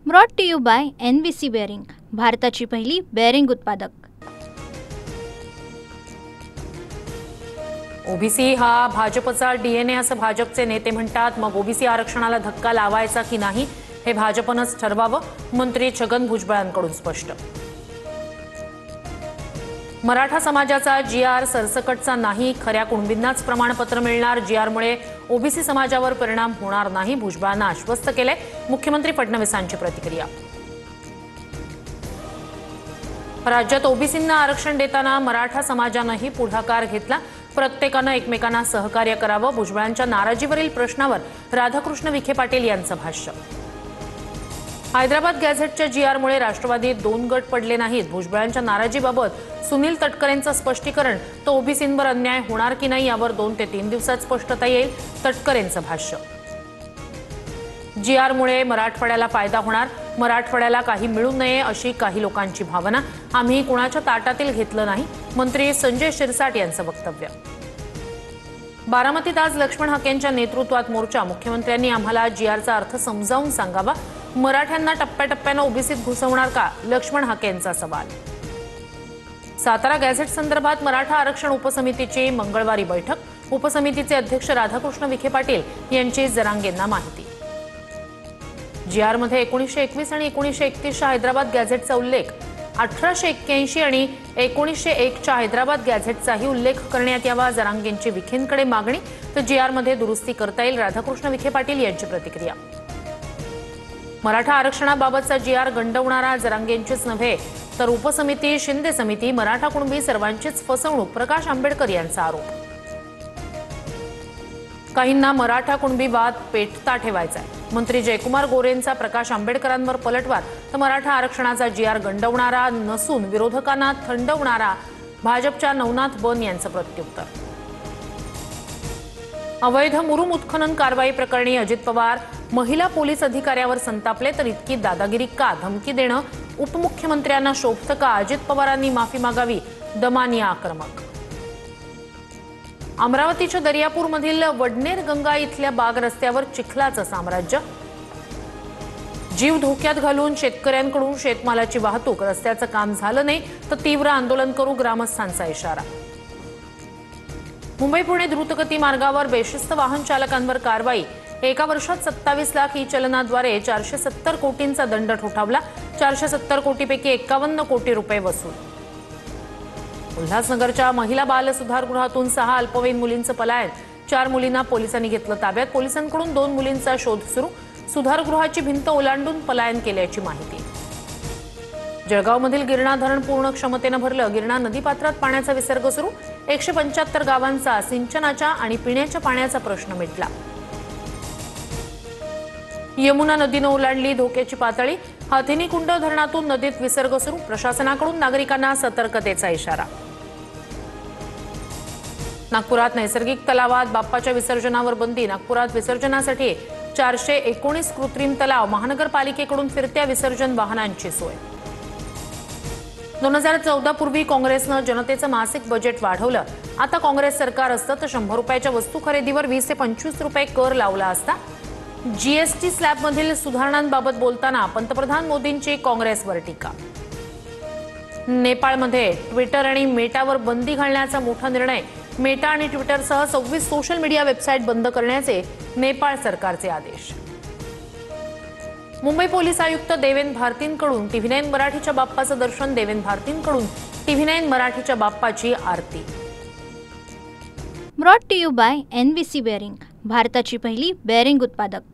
Brought to you by NVC bearing, भारताची पहिली bearing उत्पादक। ओबीसी हा भाजपचा DNA असं भाजपचे नेते म्हणतात। मग ओबीसी आरक्षणाला धक्का लावायचा की नाही हे भाजपनंच ठरवावं, मंत्री छगन भुजबळांकडून स्पष्ट। मराठा समाजाचा GR सरसकटचा नाही, खऱ्या कुणबींनाच प्रमाणपत्र मिळणार। GRमुळे ओबीसी समाजावर परिणाम होणार नाही, भुजबळांना आश्वस्त केले। मुख्यमंत्री फडणवीसांची प्रतिक्रिया। राज्यात ओबीसींना आरक्षण देताना मराठा समाजानंही पुढाकार घेतला, प्रत्येकानं एकमेकांना सहकार्य करावं। भुजबळांच्या नाराजीवरील प्रश्नावर राधाकृष्ण विखे पाटील यांचं भाष्य। हैदराबाद गॅझेटच्या GRमुळे राष्ट्रवादीत 2 गट पडले नाहीत, भुजबळांच्या नाराजीबाबत सुनील तटकरेंचं स्पष्टीकरण। तो ओबीसींवर अन्याय होणार की नाही यावर 2 ते 3 दिवसात स्पष्टता येईल, तटकरेंचं भाष्य। GRमुळे मराठवाड्याला फायदा होणार, मराठवाड्याला काही मिळू नये अशी काही लोकांची भावना, आम्ही कुणाच्या ताटातील घेतलं नाही, मंत्री संजय शिरसाट यांचं वक्तव्य। बारामतीत आज लक्ष्मण हाकेंच्या नेतृत्वात मोर्चा, मुख्यमंत्र्यांनी आम्हाला GRचा अर्थ समजावून सांगावा, मराठ्यांना टप्प्याटप्प्यानं ओबीसीत घुसवणार का, लक्ष्मण हाकेंचा सवाल। सातारा गॅझेट संदर्भात मराठा आरक्षण उपसमितीची मंगळवारी बैठक, उपसमितीचे अध्यक्ष राधाकृष्ण विखे पाटील यांची जरांगेंना माहिती। GRमध्ये 1921 आणि 1931च्या हैदराबाद गॅझेटचा उल्लेख, 1881 आणि 1901च्या हैदराबाद गॅझेटचाही उल्लेख करण्यात यावा, जरांगेंची विखेंकडे मागणी। तर GRमध्ये दुरुस्ती करता येईल, राधाकृष्ण विखे पाटील यांची प्रतिक्रिया। मराठा आरक्षणाबाबतचा GR गंडवणारा जरांगेंचीच नव्हे तर उपसमिती, शिंदे समिती, मराठा कुणबी सर्वांचीच फसवणूक, प्रकाश आंबेडकर यांचा आरोप। काहींना मराठा कुणबी वाद पेटता ठेवायचा आहे, मंत्री जयकुमार गोरेंचा प्रकाश आंबेडकरांवर पलटवार। तर मराठा आरक्षणाचा GR गंडवणारा नसून विरोधकांना थंडवणारा, भाजपच्या नवनाथ बन यांचं प्रत्युत्तर। अवैध मुरुम उत्खनन कारवाई प्रकरणी अजित पवार महिला पोलीस अधिकाऱ्यावर संतापले, तर इतकी दादागिरी का, धमकी देणं उपमुख्यमंत्र्यांना शोभतं का, अजित पवारांनी माफी मागावी, दमानिया आक्रमक। अमरावतीच्या दर्यापूरमधील वडनेर गंगा इथल्या बाग रस्त्यावर चिखलाचं साम्राज्य, जीव धोक्यात घालून शेतकऱ्यांकडून शेतमालाची वाहतूक, रस्त्याचं काम झालं नाही तर तीव्र आंदोलन करू, ग्रामस्थांचा इशारा। मुंबई पुणे द्रुतगती मार्गावर बेशिस्त वाहन चालकांवर कारवाई, एका वर्षात 27 लाख ई-चलनाद्वारे 470 कोटींचा दंड ठोठावला, 470 कोटीपैकी 51 कोटी रुपये वसूल। उल्हासनगरच्या महिला बाल सुधारगृहातून 6 अल्पवयीन मुलींचं पलायन, 4 मुलींना पोलिसांनी घेतलं ताब्यात, पोलिसांकडून 2 मुलींचा शोध सुरू, सुधारगृहाची भिंत ओलांडून पलायन केल्याची माहिती। जळगावमधील गिरणा धरण पूर्ण क्षमतेनं भरलं, गिरणा नदीपात्रात पाण्याचा विसर्ग सुरू, 175 गावांचा सिंचनाच्या आणि पिण्याच्या पाण्याचा प्रश्न मिटला। यमुना नदीनं ओलांडली धोक्याची पातळी, हाथिनीकुंड धरणातून नदीत विसर्ग सुरू, प्रशासनाकडून नागरिकांना सतर्कतेचा इशारा। नागपुरात नैसर्गिक तलावात बाप्पाच्या विसर्जनावर बंदी, नागपुरात विसर्जनासाठी 419 कृत्रिम तलाव, महानगरपालिकेकडून फिरत्या विसर्जन वाहनांची सोय। 2014 पूर्वी काँग्रेसनं जनतेचं मासिक बजेट वाढवलं, आता काँग्रेस सरकार असतं तर 100 रुपयाच्या वस्तू खरेदीवर 20 ते 25 रुपये कर लावला असता। GST स्लॅबमधील सुधारणांबाबत बोलताना पंतप्रधान मोदींची काँग्रेसवर टीका। नेपाळमध्ये ट्विटर आणि मेटावर बंदी घालण्याचा मोठा निर्णय, मेटा आणि ट्विटरसह 26 सोशल मीडिया वेबसाईट बंद करण्याचे नेपाळ सरकारचे आदेश। मुंबई पोलीस आयुक्त देवेंद्र भारतींकडून TV9 मराठीच्या बाप्पाचं दर्शन, देवेंद्र भारतींकडून TV9 मराठीच्या बाप्पाची आरती। Brought to you by NVC bearing, भारताची पहिली बेअरिंग उत्पादक।